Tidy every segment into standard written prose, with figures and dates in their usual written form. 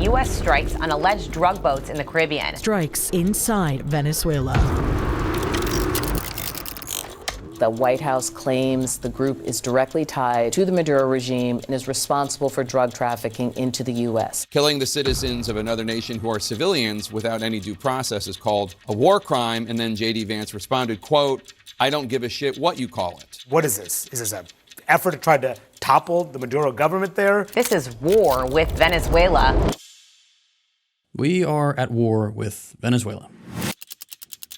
U.S. strikes on alleged drug boats in the Caribbean. Strikes inside Venezuela. The White House claims the group is directly tied to the Maduro regime and is responsible for drug trafficking into the U.S. Killing the citizens of another nation who are civilians without any due process is called a war crime. And then J.D. Vance responded, quote, "I don't give a shit what you call it." What is this? Is this an effort to try to topple the Maduro government there? This is war with Venezuela. We are at war with Venezuela.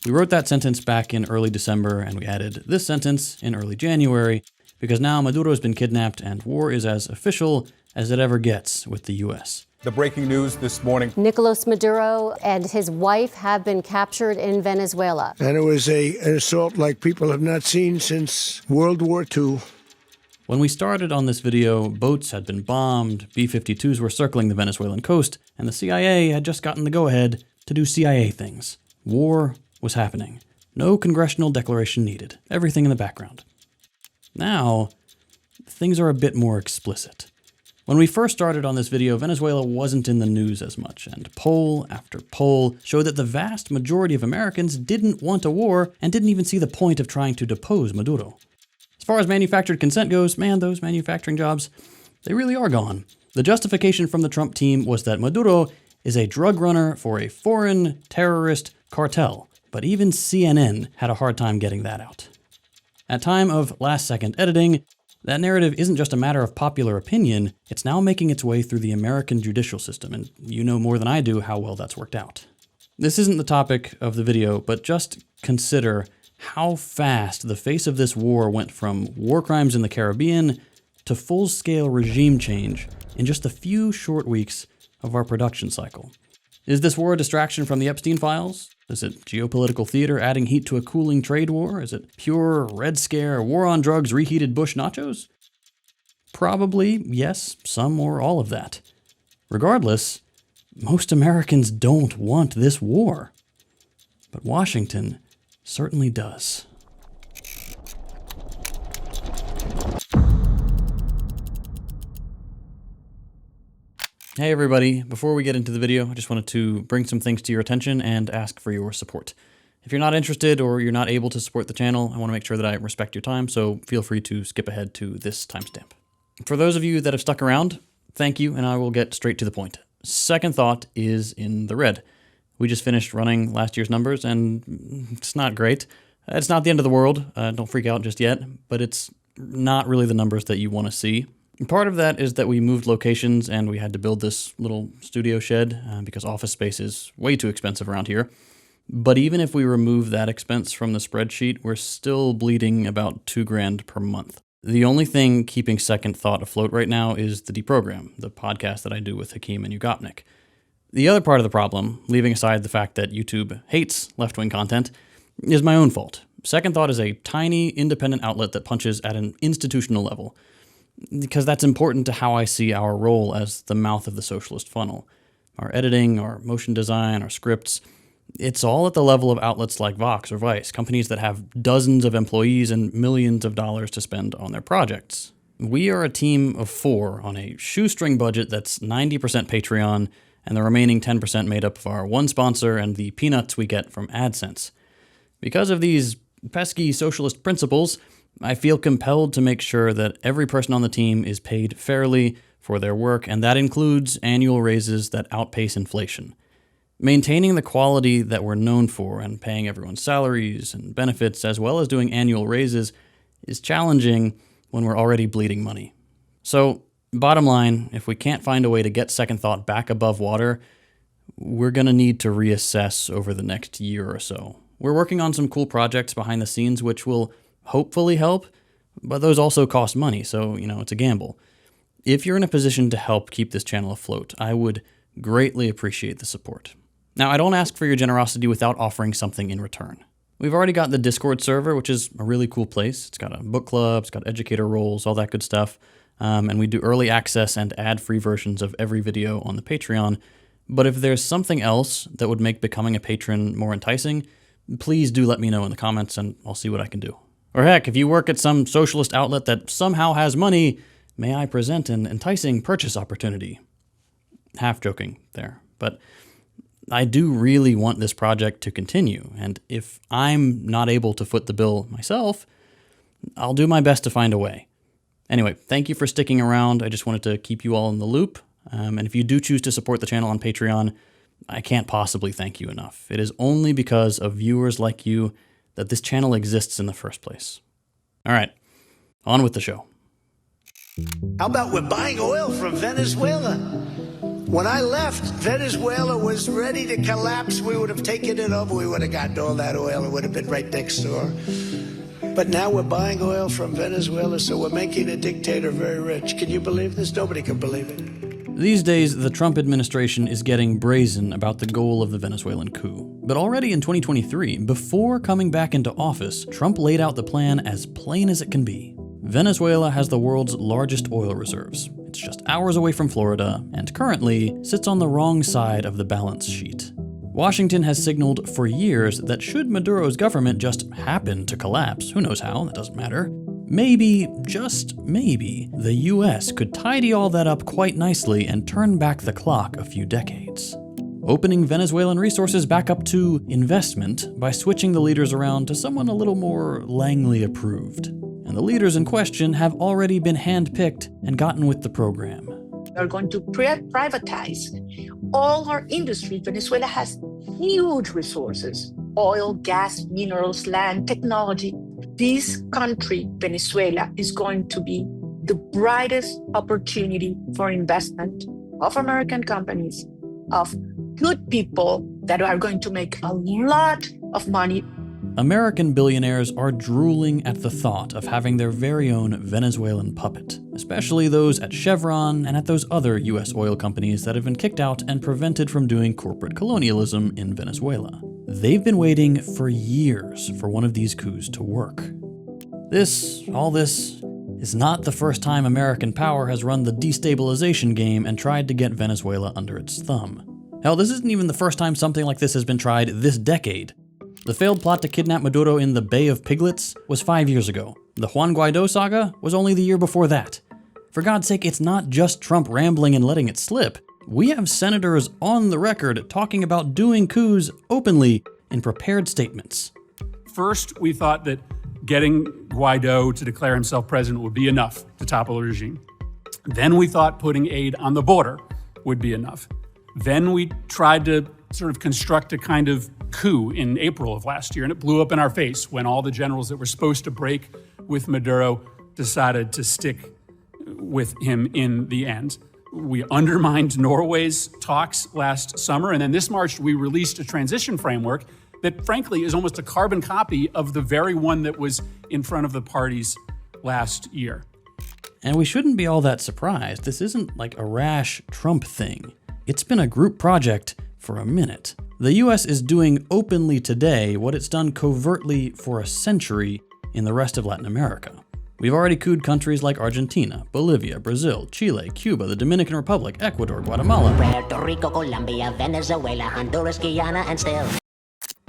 We wrote that sentence back in early December, and we added this sentence in early January, because now Maduro's been kidnapped and war is as official as it ever gets with the U.S. The breaking news this morning. Nicolas Maduro and his wife have been captured in Venezuela. And it was an assault like people have not seen since World War II. When we started on this video, boats had been bombed, B-52s were circling the Venezuelan coast, and the CIA had just gotten the go-ahead to do CIA things. War was happening. No congressional declaration needed. Everything in the background. Now, things are a bit more explicit. When we first started on this video, Venezuela wasn't in the news as much, and poll after poll showed that the vast majority of Americans didn't want a war and didn't even see the point of trying to depose Maduro. As far as manufactured consent goes, man, those manufacturing jobs, they really are gone. The justification from the Trump team was that Maduro is a drug runner for a foreign terrorist cartel. But even CNN had a hard time getting that out. At time of last-second editing, that narrative isn't just a matter of popular opinion, it's now making its way through the American judicial system, and you know more than I do how well that's worked out. This isn't the topic of the video, but just consider how fast the face of this war went from war crimes in the Caribbean to full-scale regime change in just a few short weeks of our production cycle. Is this war a distraction from the Epstein files? Is it geopolitical theater adding heat to a cooling trade war? Is it pure Red Scare, war on drugs, reheated Bush nachos? Probably, yes, some or all of that. Regardless, most Americans don't want this war. But Washington certainly does. Hey everybody, before we get into the video, I just wanted to bring some things to your attention and ask for your support. If you're not interested or you're not able to support the channel, I want to make sure that I respect your time, so feel free to skip ahead to this timestamp. For those of you that have stuck around, thank you, and I will get straight to the point. Second thought is in the red. We just finished running last year's numbers, and it's not great. It's not the end of the world, don't freak out just yet, but it's not really the numbers that you want to see. Part of that is that we moved locations and we had to build this little studio shed because office space is way too expensive around here. But even if we remove that expense from the spreadsheet, we're still bleeding about $2,000 per month. The only thing keeping Second Thought afloat right now is the Deprogram, the podcast that I do with Hakim and USAID. The other part of the problem, leaving aside the fact that YouTube hates left-wing content, is my own fault. Second Thought is a tiny, independent outlet that punches at an institutional level, because that's important to how I see our role as the mouth of the socialist funnel. Our editing, our motion design, our scripts, it's all at the level of outlets like Vox or Vice, companies that have dozens of employees and millions of dollars to spend on their projects. We are a team of 4 on a shoestring budget that's 90% Patreon, and the remaining 10% made up of our one sponsor and the peanuts we get from AdSense. Because of these pesky socialist principles, I feel compelled to make sure that every person on the team is paid fairly for their work, and that includes annual raises that outpace inflation. Maintaining the quality that we're known for and paying everyone's salaries and benefits, as well as doing annual raises, is challenging when we're already bleeding money. So, bottom line, if we can't find a way to get Second Thought back above water, we're going to need to reassess over the next year or so. We're working on some cool projects behind the scenes which will hopefully help, but those also cost money, so, it's a gamble. If you're in a position to help keep this channel afloat, I would greatly appreciate the support. Now, I don't ask for your generosity without offering something in return. We've already got the Discord server, which is a really cool place. It's got a book club, it's got educator roles, all that good stuff. And we do early access and ad-free versions of every video on the Patreon. But if there's something else that would make becoming a patron more enticing, please do let me know in the comments and I'll see what I can do. Or heck, if you work at some socialist outlet that somehow has money, may I present an enticing purchase opportunity? half joking there, but I do really want this project to continue, and if I'm not able to foot the bill myself, I'll do my best to find a way. Anyway, thank you for sticking around. I just wanted to keep you all in the loop, and if you do choose to support the channel on Patreon, I can't possibly thank you enough. It is only because of viewers like you that this channel exists in the first place. All right, on with the show. How about we're buying oil from Venezuela? When I left, Venezuela was ready to collapse. We would have taken it over. We would have gotten all that oil. It would have been right next door. But now we're buying oil from Venezuela, so we're making a dictator very rich. Can you believe this? Nobody can believe it. These days, the Trump administration is getting brazen about the goal of the Venezuelan coup. But already in 2023, before coming back into office, Trump laid out the plan as plain as it can be. Venezuela has the world's largest oil reserves. It's just hours away from Florida, and currently sits on the wrong side of the balance sheet. Washington has signaled for years that should Maduro's government just happen to collapse, who knows how, that doesn't matter, maybe, just maybe, the US could tidy all that up quite nicely and turn back the clock a few decades. Opening Venezuelan resources back up to investment by switching the leaders around to someone a little more Langley approved. And the leaders in question have already been handpicked and gotten with the program. They're going to privatize all our industry. Venezuela has huge resources: oil, gas, minerals, land, technology. This country, Venezuela, is going to be the brightest opportunity for investment of American companies, of good people that are going to make a lot of money. American billionaires are drooling at the thought of having their very own Venezuelan puppet, especially those at Chevron and at those other US oil companies that have been kicked out and prevented from doing corporate colonialism in Venezuela. They've been waiting for years for one of these coups to work. All this is not the first time American power has run the destabilization game and tried to get Venezuela under its thumb. Hell, this isn't even the first time something like this has been tried this decade. The failed plot to kidnap Maduro in the Bay of Piglets was 5 years ago. The Juan Guaido saga was only the year before that. For God's sake, it's not just Trump rambling and letting it slip. We have senators on the record talking about doing coups openly in prepared statements. First, we thought that getting Guaido to declare himself president would be enough to topple the regime. Then we thought putting aid on the border would be enough. Then we tried to sort of construct a kind of coup in April of last year, and it blew up in our face when all the generals that were supposed to break with Maduro decided to stick with him in the end. We undermined Norway's talks last summer, and then this March we released a transition framework that frankly is almost a carbon copy of the very one that was in front of the parties last year. And we shouldn't be all that surprised. This isn't like a rash Trump thing. It's been a group project for a minute. The US is doing openly today what it's done covertly for a century in the rest of Latin America. We've already couped countries like Argentina, Bolivia, Brazil, Chile, Cuba, the Dominican Republic, Ecuador, Guatemala. Puerto Rico, Colombia, Venezuela, Honduras, Guyana, and still.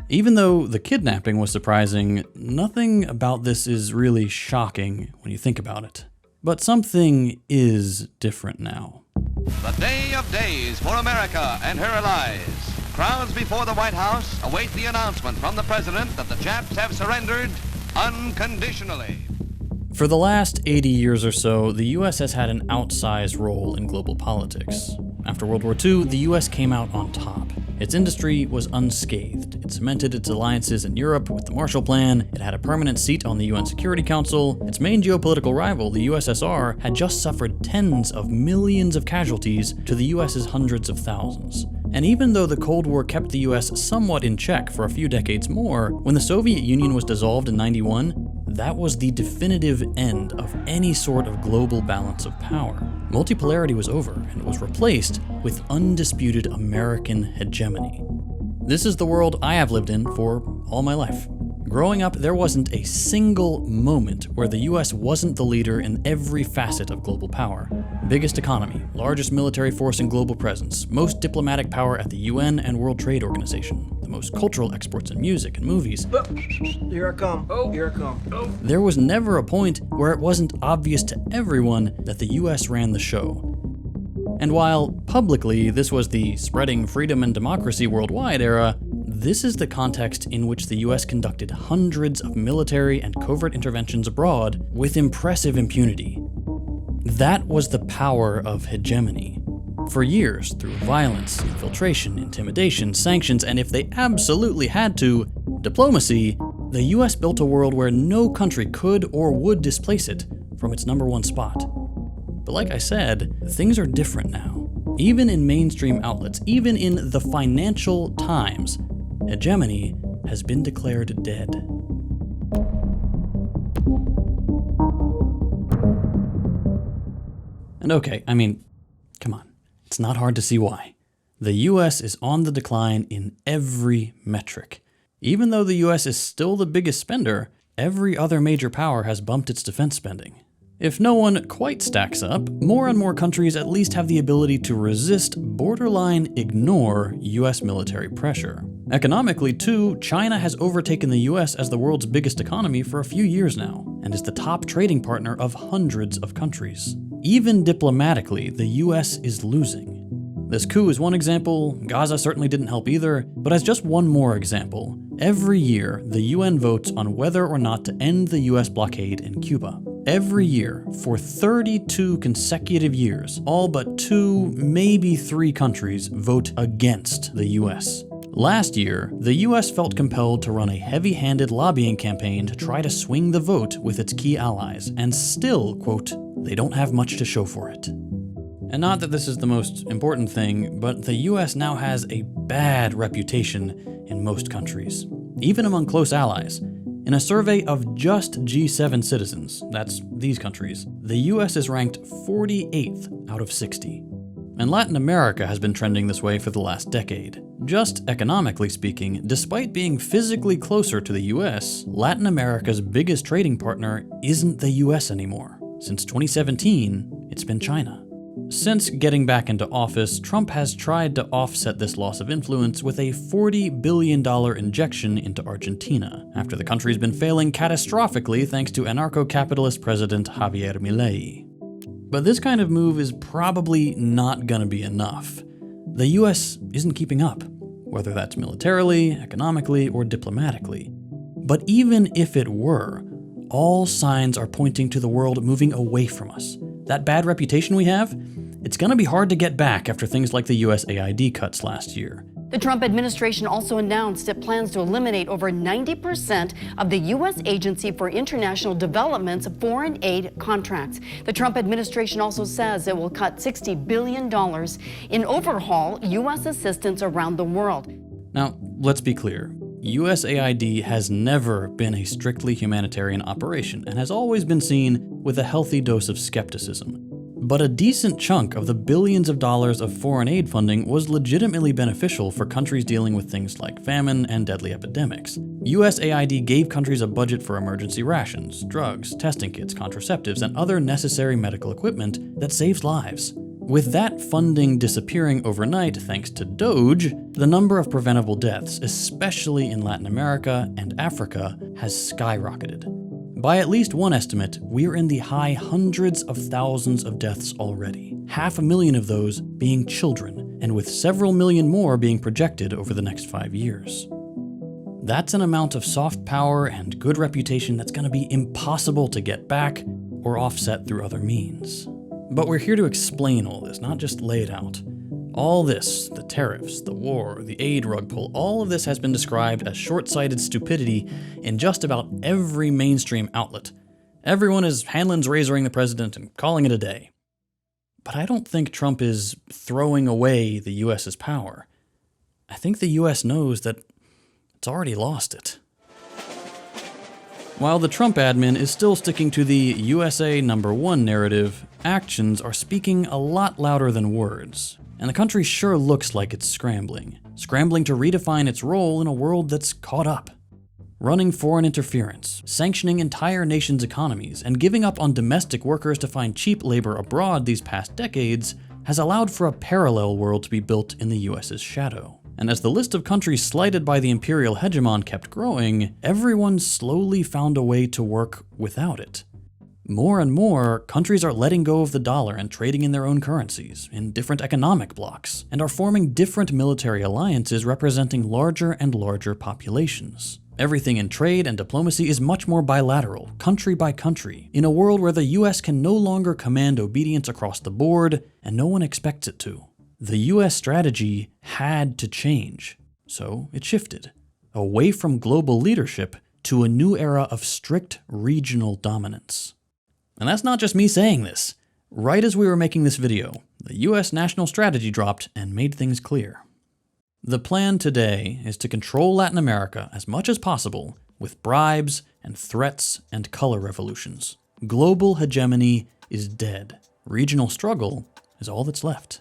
Even though the kidnapping was surprising, nothing about this is really shocking when you think about it. But something is different now. The day of days for America and her allies. Crowds before the White House await the announcement from the president that the Japs have surrendered unconditionally. For the last 80 years or so, the US has had an outsized role in global politics. After World War II, the US came out on top. Its industry was unscathed. It cemented its alliances in Europe with the Marshall Plan. It had a permanent seat on the UN Security Council. Its main geopolitical rival, the USSR, had just suffered tens of millions of casualties to the US's hundreds of thousands. And even though the Cold War kept the US somewhat in check for a few decades more, when the Soviet Union was dissolved in '91, that was the definitive end of any sort of global balance of power. Multipolarity was over, and it was replaced with undisputed American hegemony. This is the world I have lived in for all my life. Growing up, there wasn't a single moment where the US wasn't the leader in every facet of global power. Biggest economy, largest military force and global presence, most diplomatic power at the UN and World Trade Organization, the most cultural exports in music and movies. Here I come. Oh, here I come. Oh. There was never a point where it wasn't obvious to everyone that the US ran the show. And while publicly this was the spreading freedom and democracy worldwide era, this is the context in which the US conducted hundreds of military and covert interventions abroad with impressive impunity. That was the power of hegemony. For years, through violence, infiltration, intimidation, sanctions, and if they absolutely had to, diplomacy, the US built a world where no country could or would displace it from its #1 spot. But like I said, things are different now. Even in mainstream outlets, even in the Financial Times, hegemony has been declared dead. And okay, I mean, come on, it's not hard to see why. The US is on the decline in every metric. Even though the US is still the biggest spender, every other major power has bumped its defense spending. If no one quite stacks up, more and more countries at least have the ability to resist, borderline ignore, US military pressure. Economically, too, China has overtaken the US as the world's biggest economy for a few years now, and is the top trading partner of hundreds of countries. Even diplomatically, the US is losing. This coup is one example, Gaza certainly didn't help either, but as just one more example, every year the UN votes on whether or not to end the US blockade in Cuba. Every year, for 32 consecutive years, all but 2, maybe 3 countries vote against the US. Last year, the US felt compelled to run a heavy-handed lobbying campaign to try to swing the vote with its key allies, and still, quote, they don't have much to show for it. And not that this is the most important thing, but the US now has a bad reputation in most countries, even among close allies. In a survey of just G7 citizens, that's these countries, the US is ranked 48th out of 60. And Latin America has been trending this way for the last decade. Just economically speaking, despite being physically closer to the US, Latin America's biggest trading partner isn't the US anymore. Since 2017, it's been China. Since getting back into office, Trump has tried to offset this loss of influence with a $40 billion injection into Argentina, after the country's been failing catastrophically thanks to anarcho-capitalist President Javier Milei. But this kind of move is probably not gonna be enough. The US isn't keeping up, whether that's militarily, economically, or diplomatically. But even if it were, all signs are pointing to the world moving away from us. That bad reputation we have, it's gonna be hard to get back after things like the USAID cuts last year. The Trump administration also announced it plans to eliminate over 90% of the U.S. Agency for International Development's foreign aid contracts. The Trump administration also says it will cut $60 billion in overhaul U.S. assistance around the world. Now, let's be clear. USAID has never been a strictly humanitarian operation and has always been seen with a healthy dose of skepticism. But a decent chunk of the billions of dollars of foreign aid funding was legitimately beneficial for countries dealing with things like famine and deadly epidemics. USAID gave countries a budget for emergency rations, drugs, testing kits, contraceptives, and other necessary medical equipment that saves lives. With that funding disappearing overnight thanks to Doge, the number of preventable deaths, especially in Latin America and Africa, has skyrocketed. By at least one estimate, we're in the high hundreds of thousands of deaths already, 500,000 of those being children, and with several million more being projected over the next 5 years. That's an amount of soft power and good reputation that's going to be impossible to get back or offset through other means. But we're here to explain all this, not just lay it out. All this, the tariffs, the war, the aid rug pull, all of this has been described as short-sighted stupidity in just about every mainstream outlet. Everyone is Hanlon's razoring the president and calling it a day. But I don't think Trump is throwing away the US's power. I think the US knows that it's already lost it. While the Trump admin is still sticking to the USA #1 narrative, actions are speaking a lot louder than words. And the country sure looks like it's scrambling to redefine its role in a world that's caught up. Running foreign interference, sanctioning entire nations' economies, and giving up on domestic workers to find cheap labor abroad these past decades has allowed for a parallel world to be built in the US's shadow. And as the list of countries slighted by the imperial hegemon kept growing, everyone slowly found a way to work without it. More and more, countries are letting go of the dollar and trading in their own currencies, in different economic blocs, and are forming different military alliances representing larger and larger populations. Everything in trade and diplomacy is much more bilateral, country by country, in a world where the US can no longer command obedience across the board, and no one expects it to. The US strategy had to change, so it shifted, away from global leadership to a new era of strict regional dominance. And that's not just me saying this. Right as we were making this video, the US national strategy dropped and made things clear. The plan today is to control Latin America as much as possible with bribes and threats and color revolutions. Global hegemony is dead. Regional struggle is all that's left.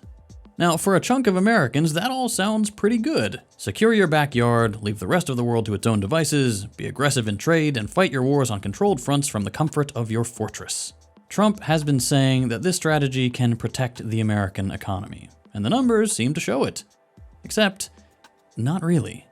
Now, for a chunk of Americans, that all sounds pretty good. Secure your backyard, leave the rest of the world to its own devices, be aggressive in trade, and fight your wars on controlled fronts from the comfort of your fortress. Trump has been saying that this strategy can protect the American economy, and the numbers seem to show it. Except, not really.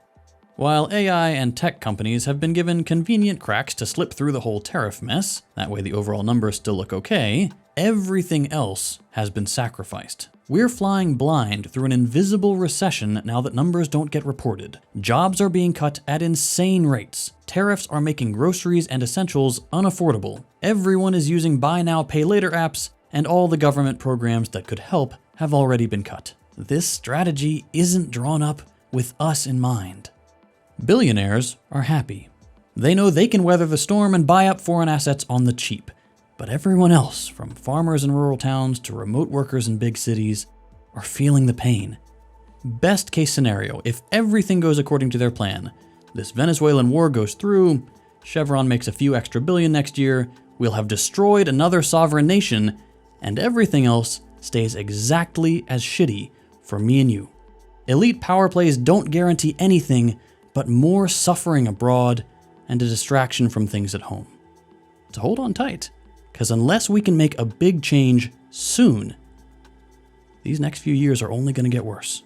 While AI and tech companies have been given convenient cracks to slip through the whole tariff mess, that way the overall numbers still look okay, everything else has been sacrificed. We're flying blind through an invisible recession now that numbers don't get reported. Jobs are being cut at insane rates. Tariffs are making groceries and essentials unaffordable. Everyone is using buy now, pay later apps, and all the government programs that could help have already been cut. This strategy isn't drawn up with us in mind. Billionaires are happy. They know they can weather the storm and buy up foreign assets on the cheap. But everyone else, from farmers in rural towns to remote workers in big cities, are feeling the pain. Best case scenario, if everything goes according to their plan, this Venezuelan war goes through, Chevron makes a few extra billion next year, we'll have destroyed another sovereign nation, and everything else stays exactly as shitty for me and you. Elite power plays don't guarantee anything but more suffering abroad and a distraction from things at home. So hold on tight, because unless we can make a big change soon, these next few years are only going to get worse.